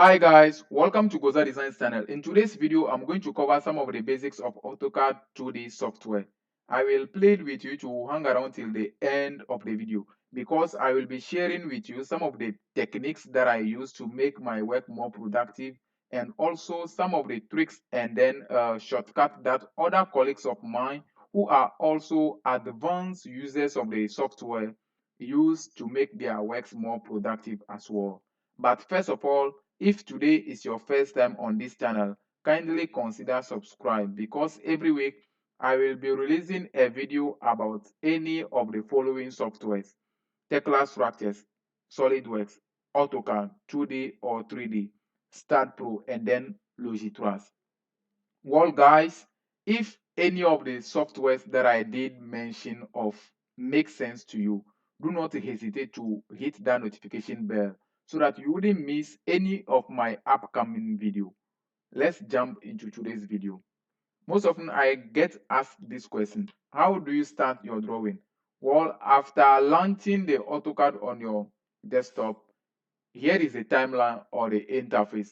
Hi guys, welcome to Goza Designs channel. In today's video, I'm going to cover some of the basics of AutoCAD 2D software. I will plead with you to hang around till the end of the video because I will be sharing with you some of the techniques that I use to make my work more productive and also some of the tricks and then shortcuts that other colleagues of mine who are also advanced users of the software use to make their works more productive as well. But first of all, if today is your first time on this channel, kindly consider subscribe because every week I will be releasing a video about any of the following softwares: Tekla Structures, SolidWorks, AutoCAD, 2D or 3D, Start Pro, and then Logitras. Well, guys, if any of the softwares that I did mention of make sense to you, do not hesitate to hit that notification bell so that you wouldn't miss any of my upcoming video. Let's jump into today's video. Most often I get asked this question: how do you start your drawing? Well, after launching the AutoCAD on your desktop, here is the timeline or the interface.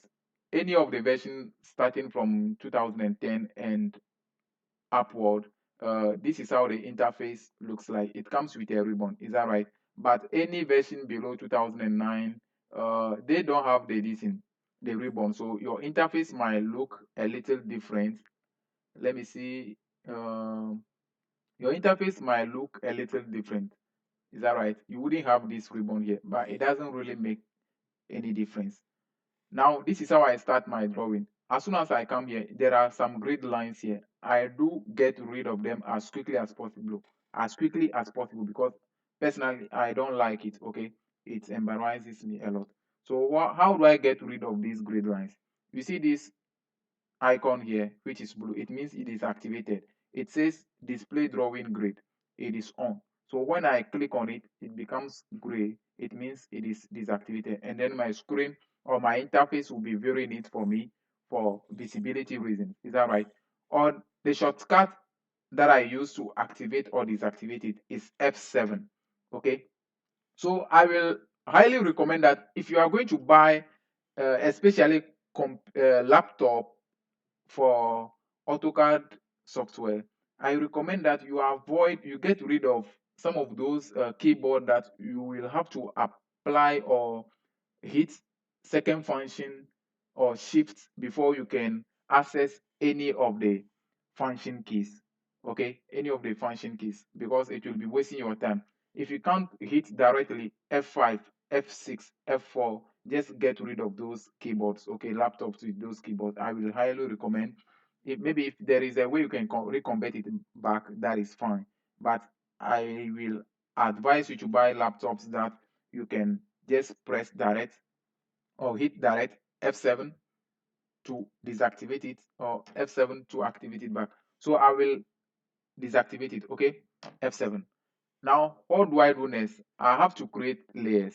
Any of the version starting from 2010 and upward, this is how the interface looks like. It comes with a ribbon, is that right? But any version below 2009, they don't have the ribbon, so your interface might look a little different. Let me see. um, your interface might look a little different, is that right? You wouldn't have this ribbon here, but it doesn't really make any difference. Now, this is how I start my drawing. As soon as I come here, there are some grid lines here. I do get rid of them as quickly as possible, because personally, I don't like it, okay? It embarrasses me a lot. So how do I get rid of these grid lines? You see this icon here, which is blue, it means it is activated. It says display drawing grid. It is on. So when I click on it, it becomes gray. It means it is deactivated. And then my screen or my interface will be very neat for me for visibility reasons. Is that right? Or the shortcut that I use to activate or deactivate it is F7. Okay. So I will highly recommend that if you are going to buy, especially laptop for AutoCAD software, I recommend that you get rid of some of those keyboard that you will have to apply or hit second function or shift before you can access any of the function keys. Okay, any of the function keys, because it will be wasting your time. If you can't hit directly F5, F6, F4, just get rid of those keyboards. Okay, laptops with those keyboards, I will highly recommend. If there is a way you can reconvert it back, that is fine. But I will advise you to buy laptops that you can just press direct or hit direct F7 to deactivate it, or F7 to activate it back. So I will deactivate it. Okay, F7. Now, what do I do next? I have to create layers.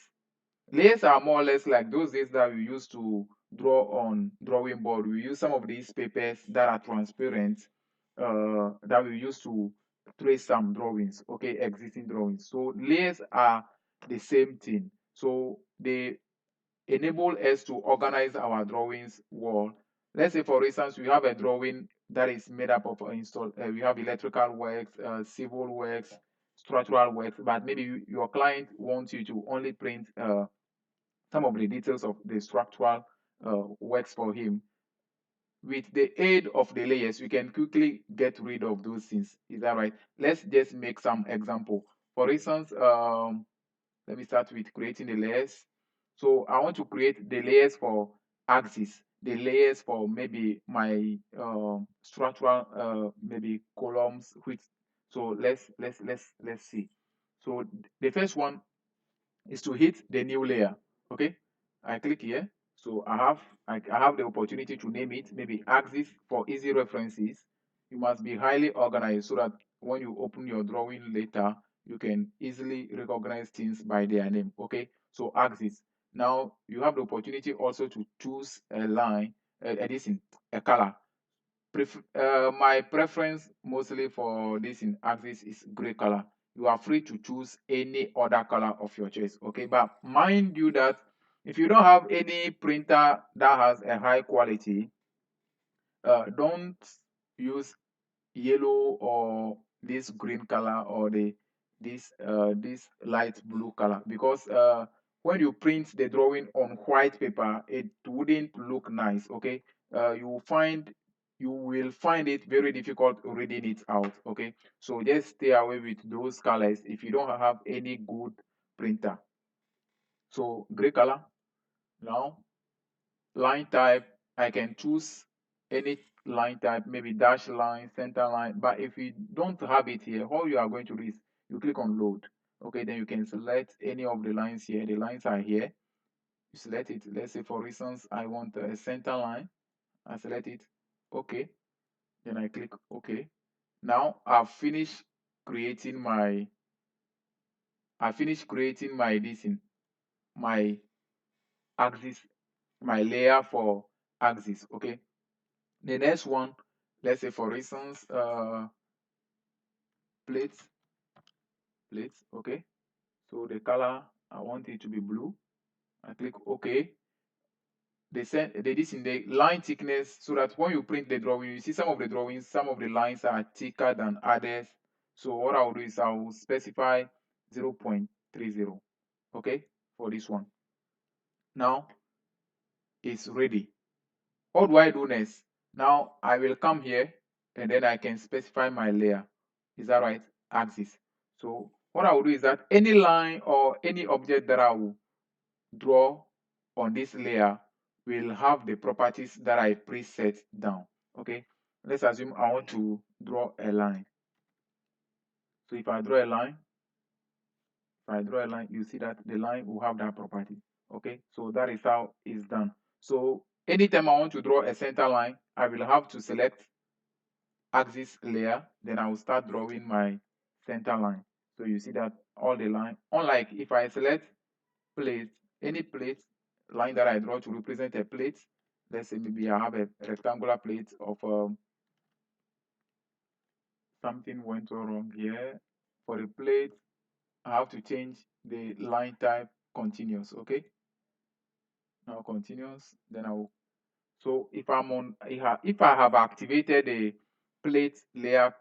Layers are more or less like those days that we used to draw on drawing board. We use some of these papers that are transparent, that we use to trace some drawings, okay, existing drawings. So layers are the same thing. So they enable us to organize our drawings well. Let's say, for instance, we have a drawing that is made up of we have electrical works, civil works, structural works, but maybe your client wants you to only print some of the details of the structural works for him. With the aid of the layers, we can quickly get rid of those things. Is that right? Let's just make some example. For instance, let me start with creating the layers. So I want to create the layers for axis, the layers for maybe my structural maybe columns. Which so let's see. So the first one is to hit the new layer. Okay, I click here. So I have the opportunity to name it maybe axis for easy references. You must be highly organized so that when you open your drawing later, you can easily recognize things by their name. Okay, so axis. Now you have the opportunity also to choose a line, a color. My preference mostly for this in axis is gray color. You are free to choose any other color of your choice. Okay, but mind you that If you don't have any printer that has a high quality, don't use yellow or this green color or this light blue color, because when you print the drawing on white paper, it wouldn't look nice. Okay, you will find it very difficult reading it out. Okay, so just stay away with those colors if you don't have any good printer. So gray color. Now, line type, I can choose any line type, maybe dash line, center line. But if you don't have it here, all you are going to do is you click on load. Okay, then you can select any of the lines here. The lines are here. You select it. Let's say, for instance, I want a center line. I select it. Okay. Then I click OK. Now creating my I finished creating my this in my axis, my layer for axis. Okay. The next one, let's say, for instance, plates, plates. Okay. So the color, I want it to be blue. I click OK. They this in the line thickness, so that when you print the drawing, you see some of the drawings, some of the lines are thicker than others. So what I'll do is I'll specify 0.30. Okay, for this one. Now it's ready. What do I do next? Now I will come here and then I can specify my layer. Is that right? Axis. So what I will do is that any line or any object that I will draw on this layer will have the properties that I preset down. Okay. Let's assume I want to draw a line. So if I draw a line, you see that the line will have that property. Okay. So that is how it's done. So anytime I want to draw a center line, I will have to select axis layer, then I will start drawing my center line. So you see that all the line, unlike if I select plate, any plate line that I draw to represent a plate, let's say maybe I have a rectangular plate of something went wrong here. For the plate, I have to change the line type continuous. Okay, now continuous, then I will. So if I have activated the plate layer,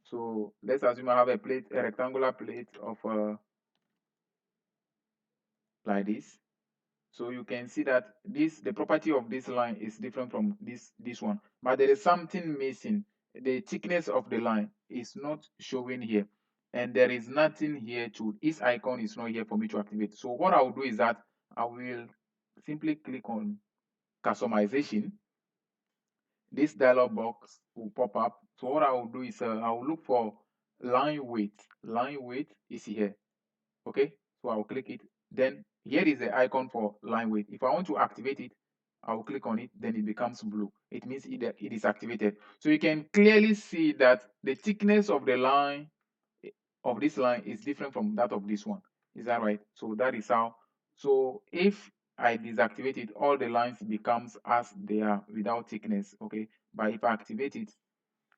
so let's assume I have a rectangular plate of like this. So you can see that the property of this line is different from this one, but there is something missing. The thickness of the line is not showing here, and there is nothing here to this icon is not here for me to activate. So what I will do is that I will simply click on customization. This dialog box will pop up. So what I will do is I will look for line weight. Line weight is here. Okay, so I will click it. Then here is the icon for line weight. If I want to activate it, I will click on it, then it becomes blue. It means it is activated. So you can clearly see that the thickness of the line of this line is different from that of this one. Is that right? So that is how. So if I deactivate it, all the lines becomes as they are without thickness. Okay, but if I activate it,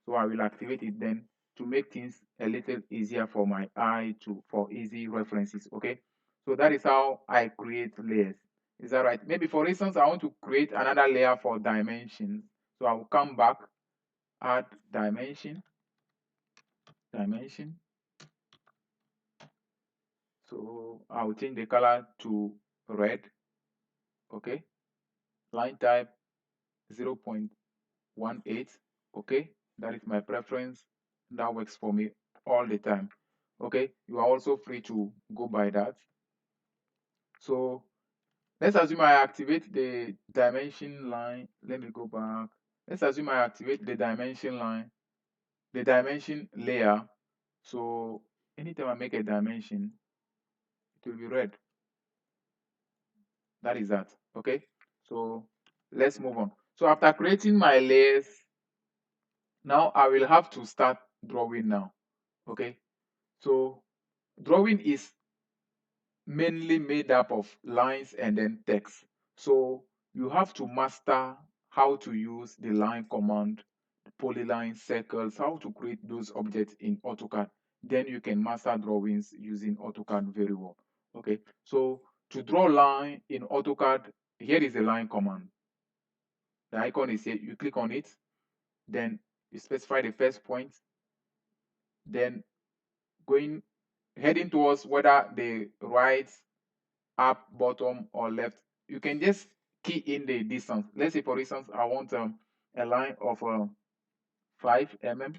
so I will activate it then to make things a little easier for my eye for easy references. Okay, so that is how I create layers. Is that right? Maybe for instance, I want to create another layer for dimensions. So I will come back, add dimension. So I will change the color to red. Okay, line type 0.18. Okay, that is my preference. That works for me all the time. Okay, you are also free to go by that. So let's assume I activate the dimension line. Let me go back. Let's assume I activate the dimension line, the dimension layer. So anytime I make a dimension, it will be red. That is that. Okay, so let's move on. So after creating my layers, now I will have to start drawing now. Okay, so drawing is mainly made up of lines and then text. So you have to master how to use the line command, polyline, circles, how to create those objects in AutoCAD. Then you can master drawings using AutoCAD very well. Okay, so To draw line in AutoCAD, here is the line command. The icon is here. You click on it, then you specify the first point, then going heading towards whether the right, up, bottom, or left. You can just key in the distance. Let's say, for instance, I want a line of 5 mm,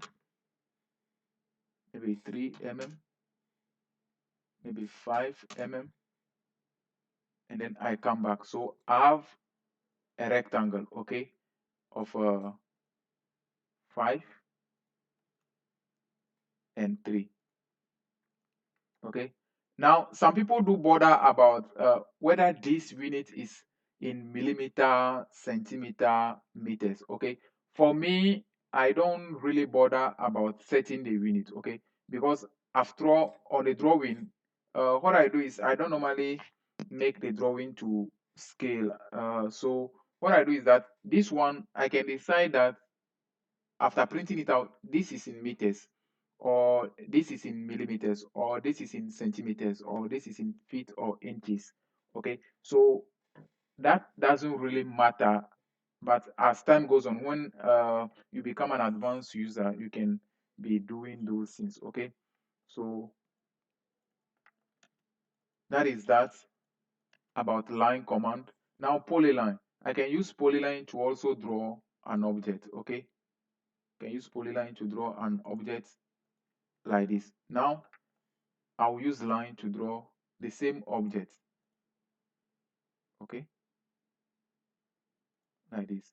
maybe 3 mm, maybe 5 mm, and then I come back. So I have a rectangle, okay, of 5 and 3. Okay. Now, some people do bother about whether this unit is in millimeter, centimeter, meters. Okay. For me, I don't really bother about setting the unit. Okay, because after all, on the drawing, what I do is I don't normally make the drawing to scale. So what I do is that this one I can decide that after printing it out, this is in meters, or this is in millimeters, or this is in centimeters, or this is in feet or inches. Okay, so that doesn't really matter. But as time goes on, when you become an advanced user, you can be doing those things. Okay, so that is that about line command. Now polyline, I can use polyline to also draw an object. Okay, can use polyline to draw an object like this. Now I'll use line to draw the same object, okay, like this.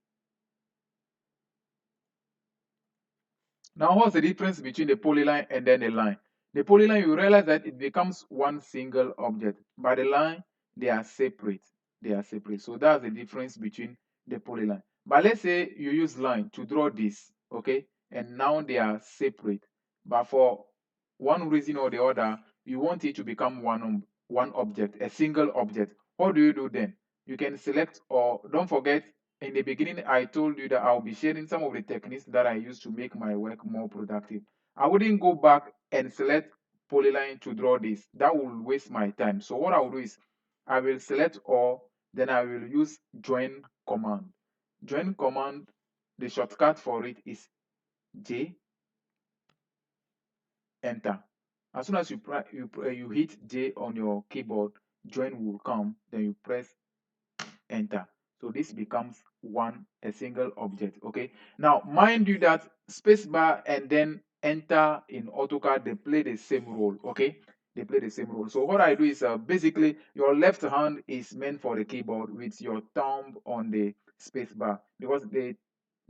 Now, what's the difference between the polyline and then the line? The polyline, you realize that it becomes one single object, but the line, they are separate. They are separate. So that's the difference between the polyline. But let's say you use line to draw this, okay, and now they are separate. But for one reason or the other, you want it to become one object, a single object. What do you do then? You can select, or don't forget, in the beginning, I told you that I'll be sharing some of the techniques that I use to make my work more productive. I wouldn't go back and select polyline to draw this. That will waste my time. So what I will do is I will select all, then I will use join command. Join command, the shortcut for it is J, enter. As soon as you hit J on your keyboard, join will come, then you press enter. So this becomes a single object. Okay, now mind you that spacebar and then enter in AutoCAD, they play the same role. Okay, they play the same role. So what I do is basically your left hand is meant for the keyboard with your thumb on the spacebar, because the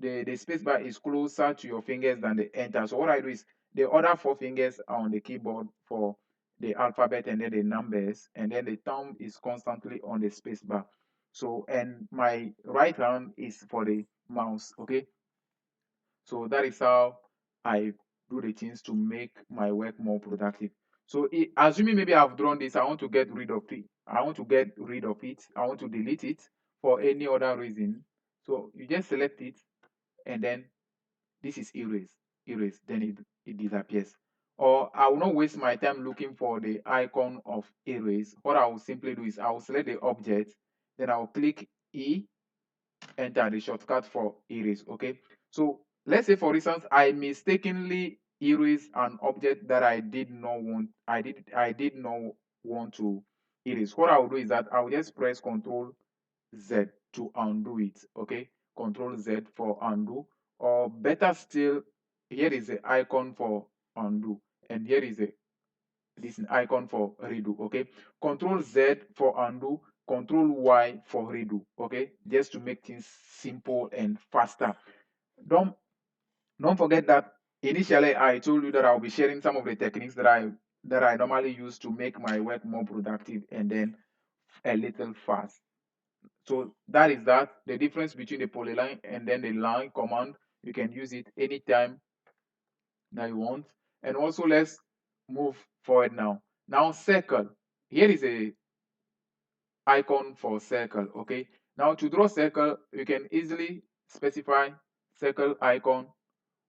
spacebar is closer to your fingers than the enter. So what I do is the other four fingers are on the keyboard for the alphabet and then the numbers, and then the thumb is constantly on the spacebar. So, and my right hand is for the mouse. Okay, so that is how I do the things to make my work more productive. So assuming maybe I've drawn this, I want to get rid of it, I want to get rid of it, I want to delete it for any other reason. So you just select it, and then this is erase, then it disappears. Or I will not waste my time looking for the icon of erase. What I will simply do is I will select the object, then I will click E, enter the shortcut for erase. Okay, so let's say, for instance, I mistakenly erase an object that I did not want to erase. What I will do is that I will just press Control Z to undo it. Okay, Control Z for undo, or better still, here is the icon for undo, and here is this icon for redo. Okay, Control Z for undo, Control Y for redo. Okay, just to make things simple and faster. Don't don't forget that initially I told you that I'll be sharing some of the techniques that I normally use to make my work more productive and then a little fast. So that is that, the difference between the polyline and then the line command. You can use it anytime that you want. And also, let's move forward now. Now, circle. Here is a icon for circle. Okay, now to draw circle, you can easily specify circle icon,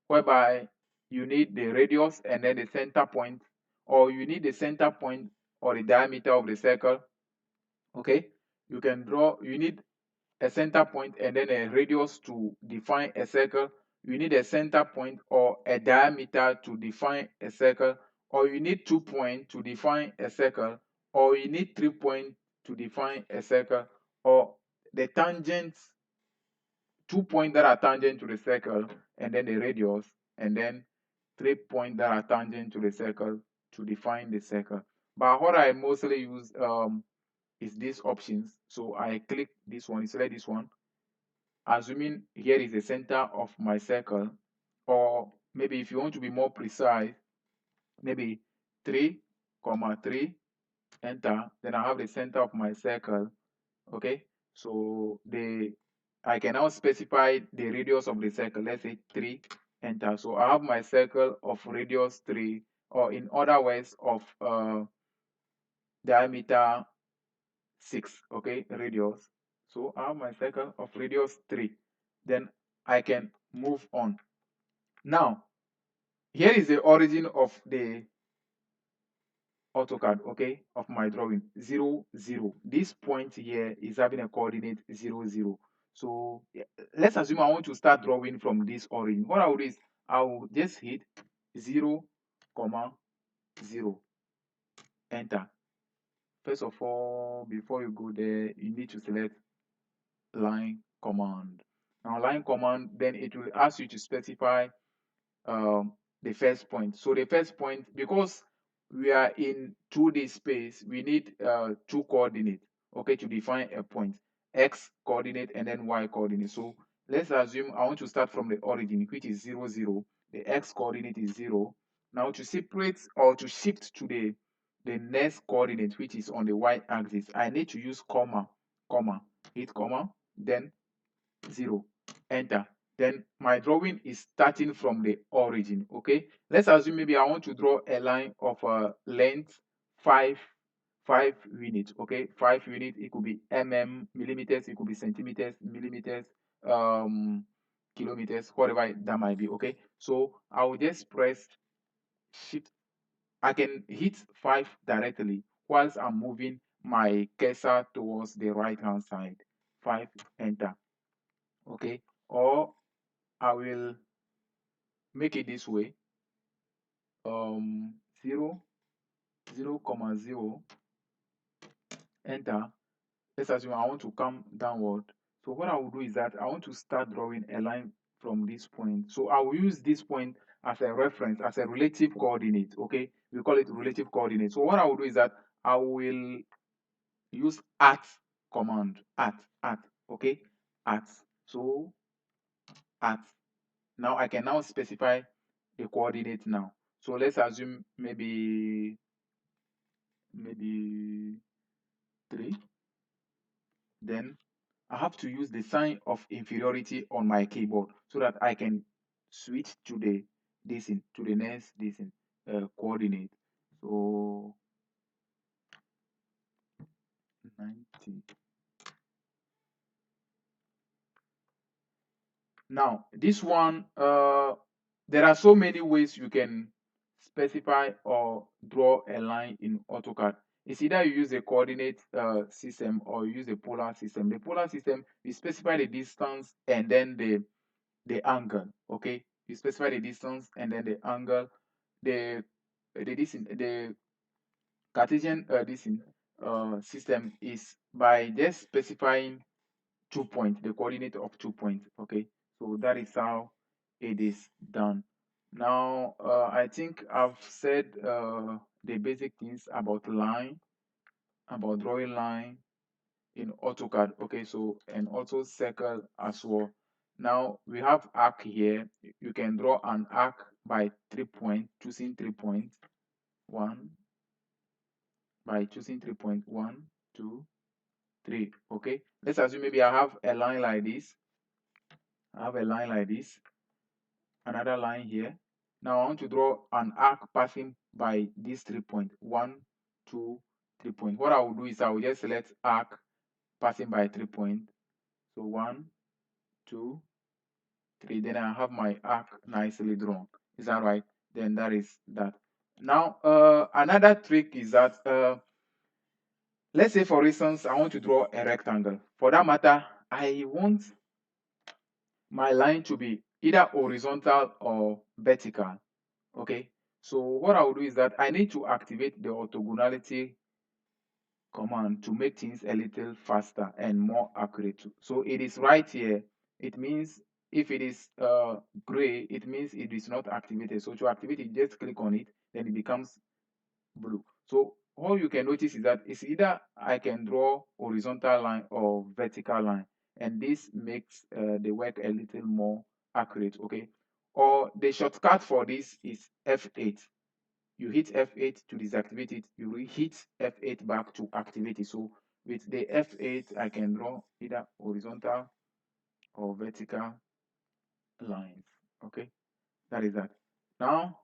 whereby you need the radius and then the center point, or you need the center point or the diameter of the circle. Okay, you need a center point and then a radius to define a circle. You need a center point or a diameter to define a circle, or you need 2 points to define a circle, or you need 3 points to define a circle, or the tangents, 2 points that are tangent to the circle, and then the radius, and then 3 points that are tangent to the circle to define the circle. But what I mostly use is these options. So I click this one, select this one, assuming here is the center of my circle, or maybe if you want to be more precise, maybe 3 comma 3, enter, then I have the center of my circle. Okay, so I can now specify the radius of the circle, let's say 3, enter. So I have my circle of radius 3, or in other words of diameter 6, okay, radius. So I have my circle of radius 3. Then I can move on. Now, here is the origin of the AutoCAD, okay, of my drawing, 0, 0. This point here is having a coordinate 0, 0. So let's assume I want to start drawing from this origin. What I will do is I will just hit 0, comma 0, enter. First of all, before you go there, you need to select line command. Now, line command, then it will ask you to specify um, the first point. So the first point, because we are in 2D space, we need two coordinates, okay, to define a point, x coordinate and then y coordinate. So let's assume I want to start from the origin, which is 0, 0. The x coordinate is 0. Now to separate or to shift to the next coordinate, which is on the y axis, I need to use comma, comma, hit comma, then 0, enter. Then my drawing is starting from the origin. Okay, let's assume maybe I want to draw a line of length 5 units. Okay, 5 units, it could be millimeters, it could be centimeters, millimeters, kilometers, whatever that might be. Okay, so I will just press shift. I can hit 5 directly whilst I'm moving my cursor towards the right hand side. 5, enter. Okay, or I will make it this way, 0, 0, comma 0, enter. Let's assume I want to come downward. So what I will do is that I want to start drawing a line from this point. So I will use this point as a reference, as a relative coordinate. Okay, we call it relative coordinate. So what I will do is that I will use at command, at, okay, at. So at. Now I can now specify the coordinate now. So let's assume maybe 3. Then I have to use the sign of inferiority on my keyboard so that I can switch to the next coordinate. So 90. Now this one, there are so many ways you can specify or draw a line in AutoCAD. It's either you use a coordinate system or you use a polar system. The polar system, you specify the distance and then the angle. Okay, you specify the distance and then the angle. The Cartesian system is by just specifying 2 points, the coordinate of 2 points. Okay, so that is how it is done. Now I think I've said the basic things about line, about drawing line in AutoCAD. Okay, so and also circle as well. Now we have arc here. You can draw an arc by 3 points, choosing 3 points. One, by choosing 3 points. 1, 2, 3. Okay, let's assume maybe I have a line like this. I have a line like this, another line here. Now I want to draw an arc passing by these 3 points. 1, 2, 3 points. What I will do is I will just select arc passing by 3 points. So 1, 2, 3. Then I have my arc nicely drawn. Is that right? Then that is that. Now another trick is that Let's say, for instance, I want to draw a rectangle. For that matter, I want my line to be either horizontal or vertical. Okay, so what I will do is that I need to activate the orthogonality command to make things a little faster and more accurate. So it is right here. It means if it is gray, it means it is not activated. So to activate it, just click on it, then it becomes blue. So all you can notice is that it's either I can draw horizontal line or vertical line, and this makes the work a little more accurate. Okay, or the shortcut for this is F8. You hit F8 to deactivate it, you hit F8 back to activate it. So with the F8, I can draw either horizontal or vertical lines. Okay, that is that. Now,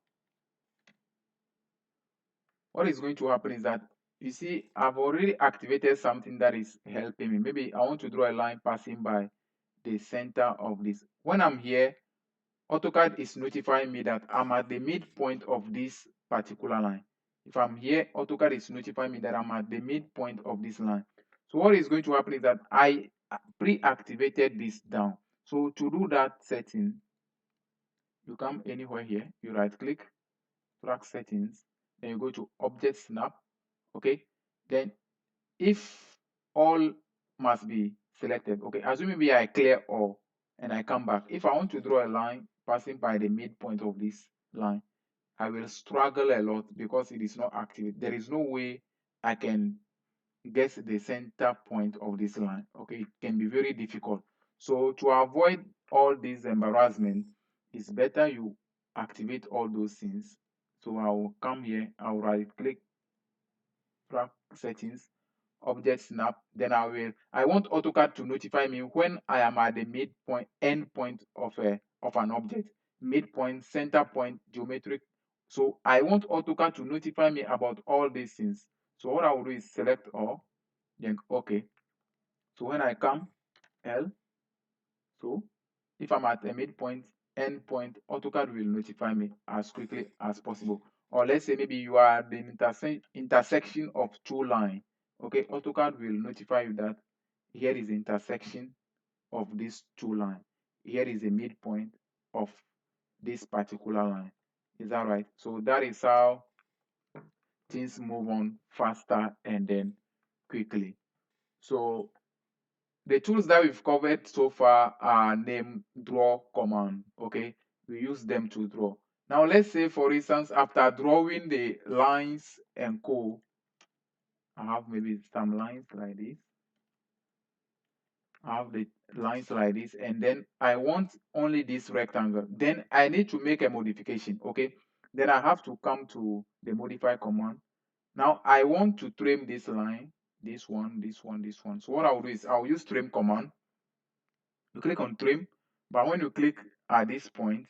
what is going to happen is that, you see, I've already activated something that is helping me. Maybe I want to draw a line passing by the center of this. When I'm here, AutoCAD is notifying me that I'm at the midpoint of this particular line. If I'm here, AutoCAD is notifying me that I'm at the midpoint of this line. So what is going to happen is that I pre-activated this down. So to do that setting, you come anywhere here, you right click, track settings, then you go to object snap. Okay, then if all must be selected, okay, assume maybe I clear all and I come back. If I want to draw a line passing by the midpoint of this line, I will struggle a lot because it is not active. There is no way I can guess the center point of this line. Okay, it can be very difficult. So to avoid all this embarrassment, it's better you activate all those things. So I will come here, I will right click, track settings, object snap, then I want AutoCAD to notify me when I am at the midpoint, end point of an object, midpoint, center point, geometric. So I want AutoCAD to notify me about all these things. So what I will do is select all, then okay. So when I come L, so if I'm at a midpoint, end point, AutoCAD will notify me as quickly as possible. Or let's say maybe you are at the intersection of two lines. Okay, AutoCAD will notify you that here is the intersection of these two lines. Here is the midpoint of this particular line. Is that right? So that is how things move on faster and then quickly. So the tools that we've covered so far are name, draw, command. Okay, we use them to draw. Now let's say, for instance, after drawing the lines and co, I have maybe some lines like this. I have the lines like this, and then I want only this rectangle. Then I need to make a modification. Okay, then I have to come to the modify command. Now I want to trim this line, this one, this one, this one. So what I'll do is I'll use trim command. You click on trim, but when you click at this point,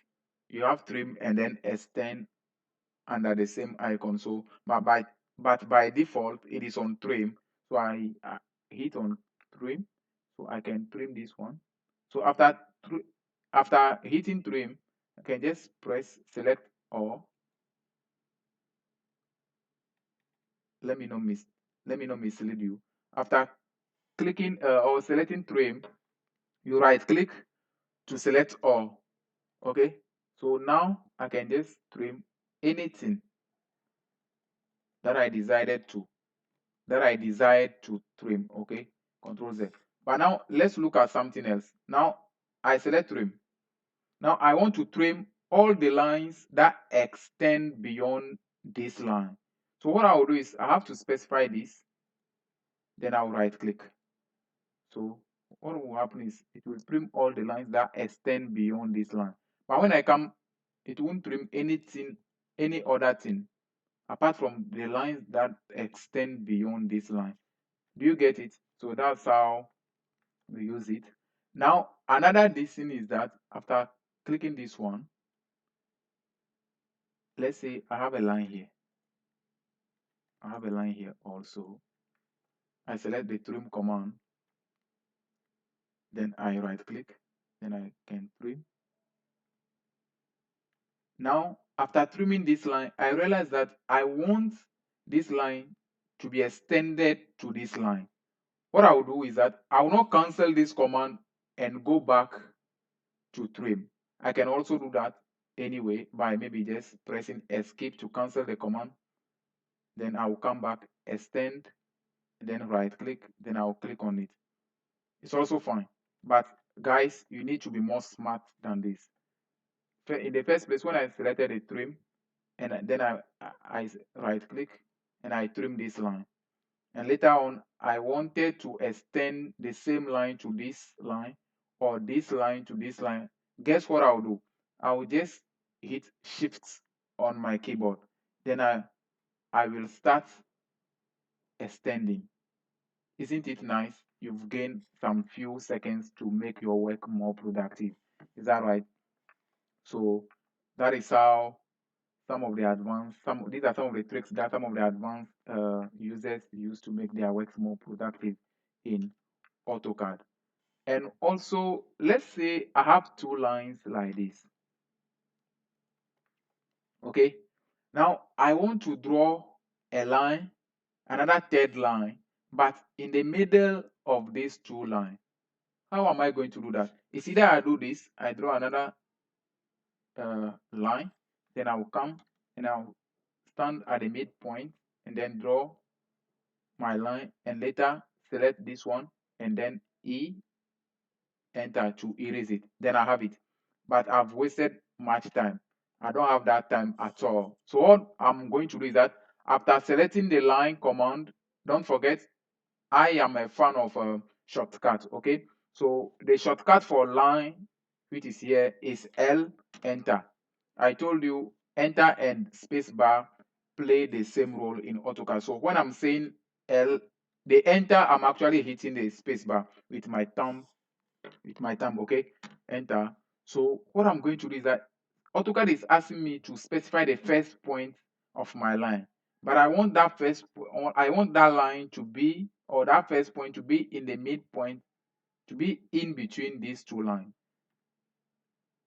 you have trim and then extend under the same icon. So but by default it is on trim. So I hit on trim, so I can trim this one. So after hitting trim, I can just press select all. Let me not mislead you. After clicking or selecting trim, you right click to select all. Okay, so now I can just trim anything that I decided to trim. Okay, control Z. But now let's look at something else. Now I select trim. Now I want to trim all the lines that extend beyond this line. So what I will do is I have to specify this, then I'll right click. So what will happen is it will trim all the lines that extend beyond this line. But when I come, it won't trim anything, any other thing apart from the lines that extend beyond this line. Do you get it? So that's how we use it. Now, another thing is that after clicking this one, let's say I have a line here. I have a line here also. I select the trim command, then I right click, then I can trim. Now, after trimming this line, I realize that I want this line to be extended to this line. What I will do is that I will not cancel this command and go back to trim. I can also do that anyway by maybe just pressing escape to cancel the command. Then I will come back, extend, then right click, then I will click on it. It's also fine. But guys, you need to be more smart than this. In the first place, when I selected the trim, and then I right click and I trim this line. And later on, I wanted to extend the same line to this line or this line to this line. Guess what I'll do? I'll just hit shift on my keyboard. Then I will start extending. Isn't it nice? You've gained some few seconds to make your work more productive. Is that right? So that is how some of the advanced, these are some of the tricks that some of the advanced users use to make their work more productive in AutoCAD. And also, let's say I have two lines like this. Okay. Now I want to draw a line, another third line, but in the middle of these two lines. How am I going to do that? It's either I do this, I draw another line, then I will come and I'll stand at the midpoint and then draw my line and later select this one and then enter to erase it. Then I have it. But I've wasted much time. I don't have that time at all. So what I'm going to do is that after selecting the line command, don't forget I am a fan of shortcut. Okay, so the shortcut for line, which is here, is L enter. I told you enter and space bar play the same role in AutoCAD. So when I'm saying L, the enter, I'm actually hitting the space bar with my thumb. Okay, enter. So what I'm going to do is that AutoCAD is asking me to specify the first point of my line, but I want that I want that line to be, or that first point to be in the midpoint, to be in between these two lines.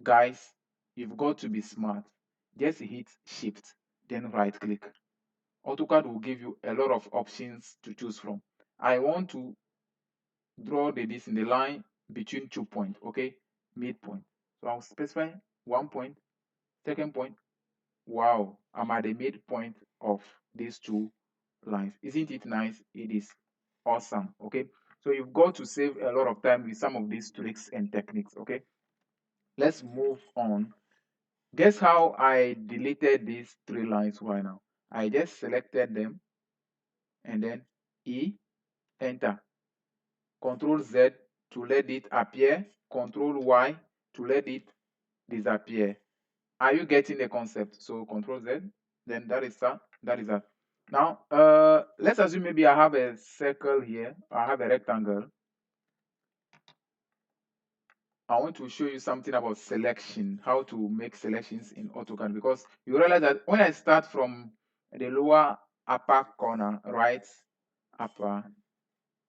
Guys, you've got to be smart. Just hit shift, then right click. AutoCAD will give you a lot of options to choose from. I want to draw this in the line between 2 points, okay, midpoint. So I'll specify 1 point, second point. Wow, I'm at the midpoint of these two lines. Isn't it nice? It is awesome. Okay, so you've got to save a lot of time with some of these tricks and techniques. Okay, let's move on. Guess how I deleted these three lines right now? I just selected them and then enter. Control Z to let it appear, Control Y to let it disappear. Are you getting the concept? So Control Z, then that is that. Now, let's assume maybe I have a circle here, I have a rectangle. I want to show you something about selection, how to make selections in AutoCAD, because you realize that when I start from the lower upper corner, right upper,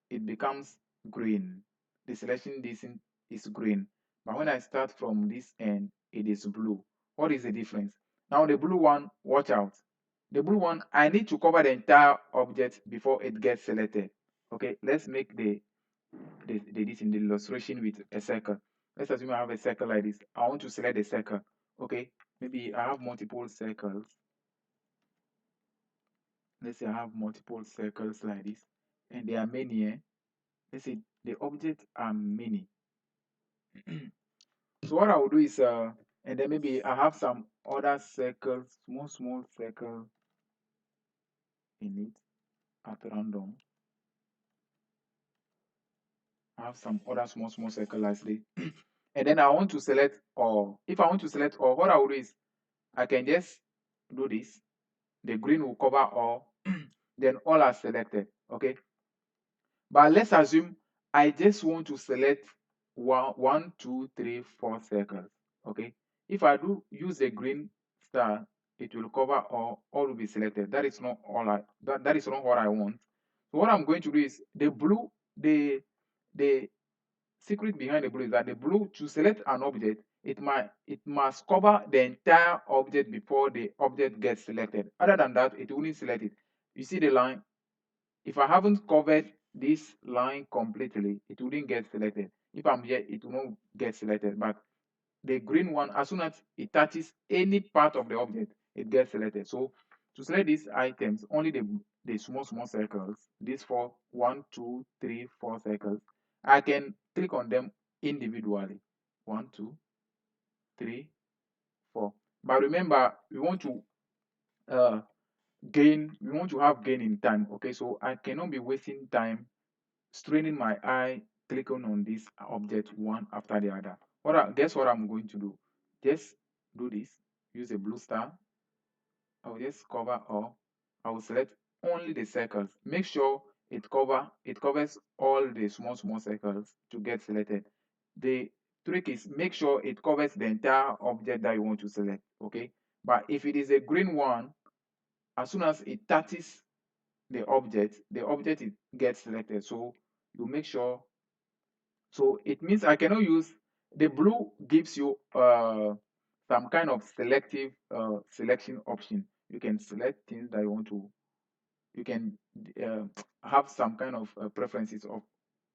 it becomes green. The selection is green. But when I start from this end, it is blue. What is the difference? Now the blue one, watch out. The blue one, I need to cover the entire object before it gets selected. Okay, let's make this in the illustration with a circle. Let's assume I have a circle like this. I want to select the circle. Okay, maybe I have multiple circles. Let's say I have multiple circles like this, and there are many here. Let's say the objects are many. So what I will do is, and then maybe I have some other circles, small circles in it at random. I have some other small circle like this. And then I want to select all. If I want to select all, what I will do is I can just do this. The green will cover all. Then all are selected. Okay. But let's assume I just want to select one, two, three, four circles. Okay. If I do use the green star, it will cover all will be selected. That is not all that is not what I want. So what I'm going to do is the blue, the secret behind the blue is that the blue, to select an object, it must cover the entire object before the object gets selected. Other than that, it won't select it. You see the line? If I haven't covered this line completely, it wouldn't get selected. If I'm here, it will not get selected. But the green one, as soon as it touches any part of the object, it gets selected. So to select these items, only the small circles, these four, 1, 2, 3, 4 circles, I can click on them individually. 1, 2, 3, 4. But remember, we want to uh, we want to have gain in time. Okay, so I cannot be wasting time straining my eye clicking on this object one after the other. Guess what I'm going to do? Just do this. Use a blue star. I will just cover all. I will select only the circles. Make sure it covers all the small circles to get selected. The trick is make sure it covers the entire object that you want to select. Okay. But if it is a green one, as soon as it touches the object gets selected. So you make sure. So it means I cannot use the blue gives you some kind of selective selection option. You can select things that you want to. You can uh, have some kind of preferences of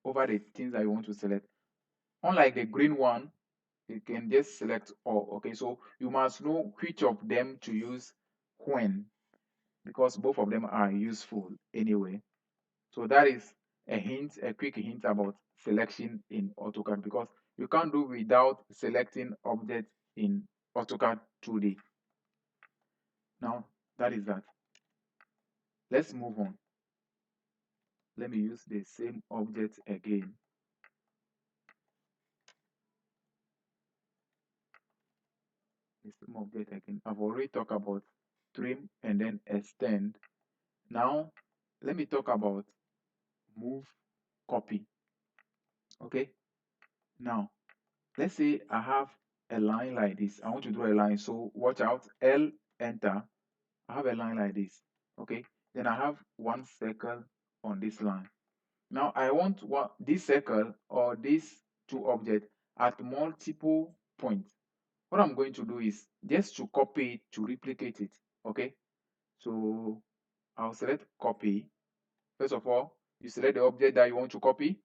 over the things that you want to select. Unlike the green one, you can just select all. Okay, so you must know which of them to use when, because both of them are useful anyway. So that is a quick hint about selection in AutoCAD, because you can't do without selecting objects in AutoCAD 2D. Now, that is that. Let's move on. Let me use the same object again. The same object again. I've already talked about trim and then extend. Now, let me talk about move, copy. Okay. Now, let's say I have a line like this. I want to draw a line. So watch out. L, enter. I have a line like this. Okay. Then I have one circle on this line. Now I want this circle or these two objects at multiple points. What I'm going to do is just to copy it to replicate it. Okay. So I'll select copy. First of all, you select the object that you want to copy.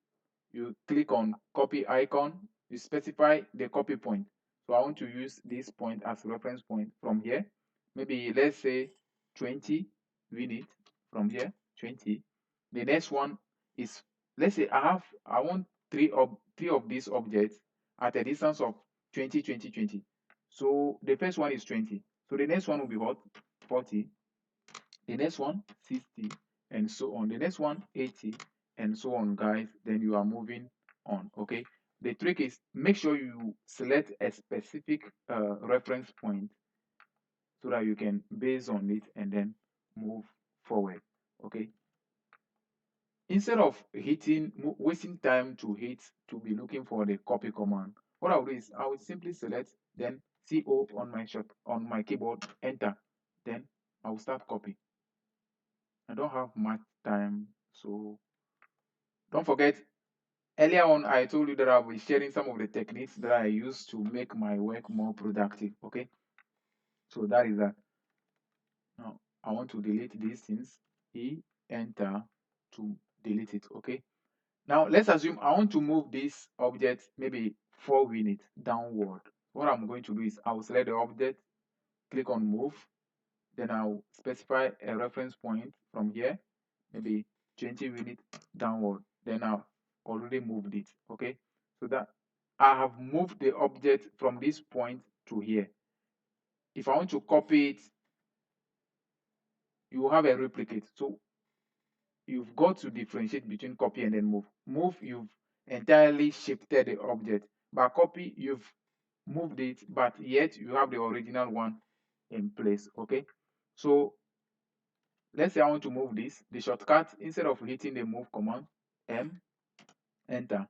You click on copy icon. You specify the copy point. So I want to use this point as reference point from here. Maybe let's say 20 unit from here, 20. The next one is, let's say I want three of these objects at a distance of 20, 20, 20. So the first one is 20. So the next one will be what? 40. The next one 60, and so on. The next one 80, and so on, guys. Then you are moving on. Okay, the trick is make sure you select a specific reference point so that you can base on it and then move forward. Okay, instead of wasting time to hit to be looking for the copy command, what I'll do is I will simply select, then CO on my keyboard, enter, then I will start copy. I don't have much time, so don't forget. Earlier on, I told you that I'll be sharing some of the techniques that I use to make my work more productive. Okay, so that is that. Now I want to delete these things. Enter to delete it. Okay. Now let's assume I want to move this object maybe 4 units downward. What I'm going to do is I will select the object, click on move, then I'll specify a reference point from here, maybe 20 units downward. Then I've already moved it. Okay, so that I have moved the object from this point to here. If I want to copy it, you will have a replicate. So you've got to differentiate between copy and then move. Move, you've entirely shifted the object. But copy, you've moved it, but yet you have the original one in place. Okay, so let's say I want to move this. The shortcut, instead of hitting the move command, M, enter,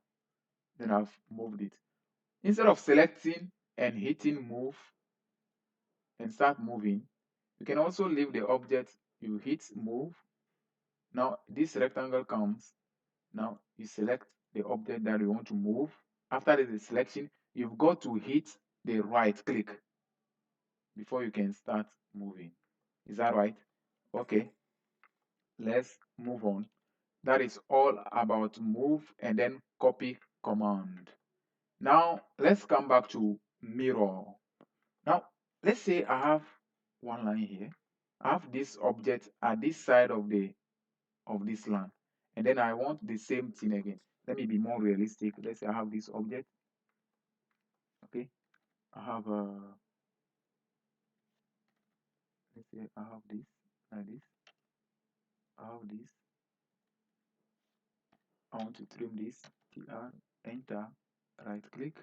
then I've moved it. Instead of selecting and hitting move and start moving, you can also leave the object, you hit move. Now this rectangle comes. Now you select the object that you want to move. After the selection, you've got to hit the right click before you can start moving. Is that right? Okay, let's move on. That is all about move and then copy command. Now let's come back to mirror. Now let's say I have one line here. I have this object at this side of this line, and then I want the same thing again. Let me be more realistic. Let's say I have this object. Okay, I have let's say I have this like this. I have this. I want to trim this. TR, enter, right click.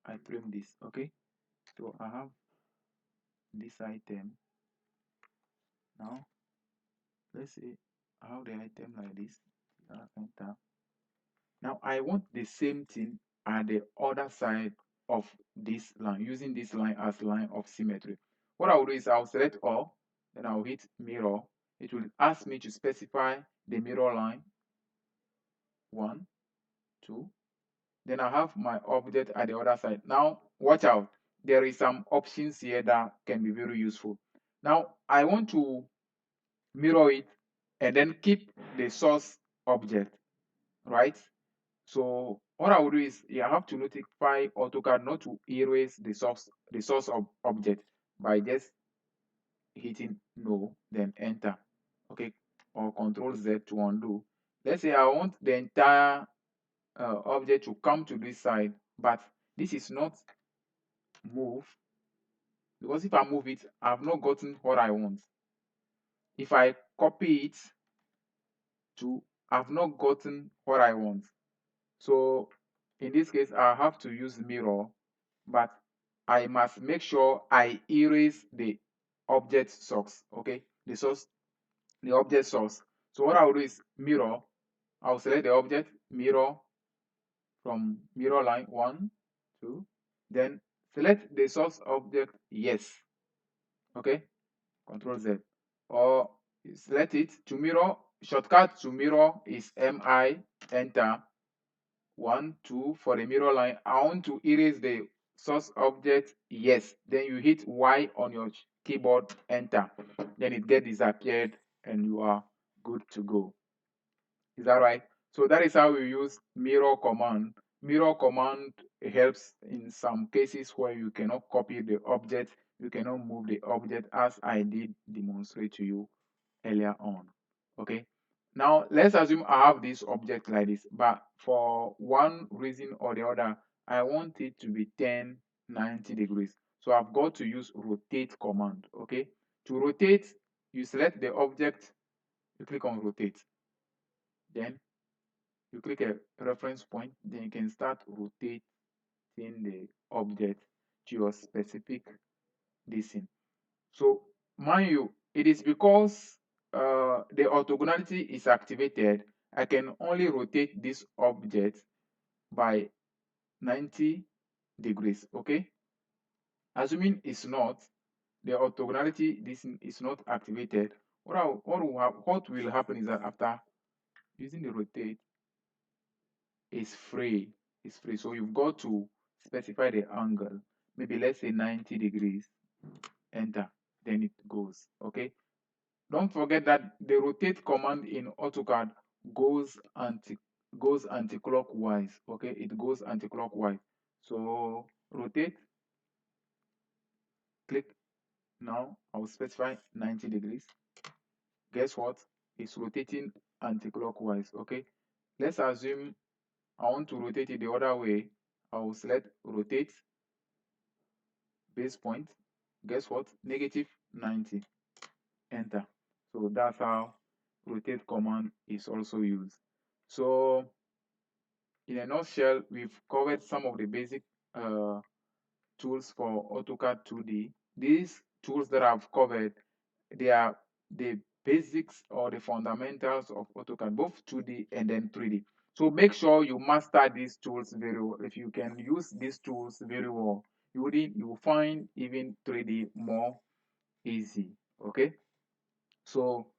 I trim this. Okay, so I have this item. Now let's say I have the item like this. TR, enter. Now I want the same thing at the other side of this line, using this line as line of symmetry. What I will do is I'll select all, then I'll hit mirror. It will ask me to specify the mirror line, 1, 2. Then I have my object at the other side. Now watch out, there is some options here that can be very useful. Now I want to mirror it and then keep the source object, right? So what I will do is I have to notify AutoCAD not to erase the source of object by just hitting no, then enter. Okay, or Control Z to undo. Let's say I want the entire object to come to this side, but this is not move, because if I move it, I've not gotten what I want. If I copy it to, I've not gotten what I want. So in this case, I have to use mirror, but I must make sure I erase the object source. Okay, the object source. So what I'll do is mirror. I'll select the object, mirror from mirror line 1, 2, then select the source object, yes. Okay, Control Z. Or select it to mirror. Shortcut to mirror is MI, enter. 1, 2 for the mirror line. I want to erase the source object, yes. Then you hit Y on your keyboard, enter. Then it gets disappeared and you are good to go. Is that right? So that is how we use mirror command. Mirror command helps in some cases where you cannot copy the object, you cannot move the object, as I did demonstrate to you earlier on. Okay, now let's assume I have this object like this, but for one reason or the other I want it to be 90 degrees. So I've got to use rotate command. Okay, to rotate, you select the object, you click on rotate, then you click a reference point, then you can start rotating the object to your specific distance. So mind you, it is because the orthogonality is activated, I can only rotate this object by 90 degrees. Okay, assuming it's not, the orthogonality this is not activated, what will happen is that after using the rotate, is free. It's free. So you've got to specify the angle. Maybe let's say 90 degrees. Enter. Then it goes. Okay. Don't forget that the rotate command in AutoCAD goes anti-clockwise. Okay, it goes anti-clockwise. So rotate, click. Now I'll specify 90 degrees. Guess what? It's rotating anti-clockwise. Okay. Let's assume I want to rotate it the other way. I will select rotate base point. Guess what? Negative 90. Enter. So that's how rotate command is also used. So in a nutshell, we've covered some of the basic uh, tools for AutoCAD 2D. These tools that I've covered, they are the basics or the fundamentals of AutoCAD, both 2D and then 3D. So make sure you master these tools very well. If you can use these tools very well, you will find even 3D more easy. Okay, so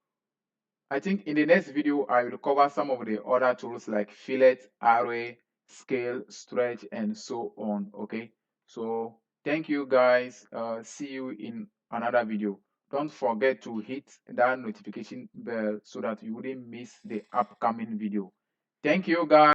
I think in the next video I will cover some of the other tools like fillet, array, scale, stretch, and so on. Okay, so thank you guys. See you in another video. don't forget to hit that notification bell so that you wouldn't miss the upcoming video. Thank you guys.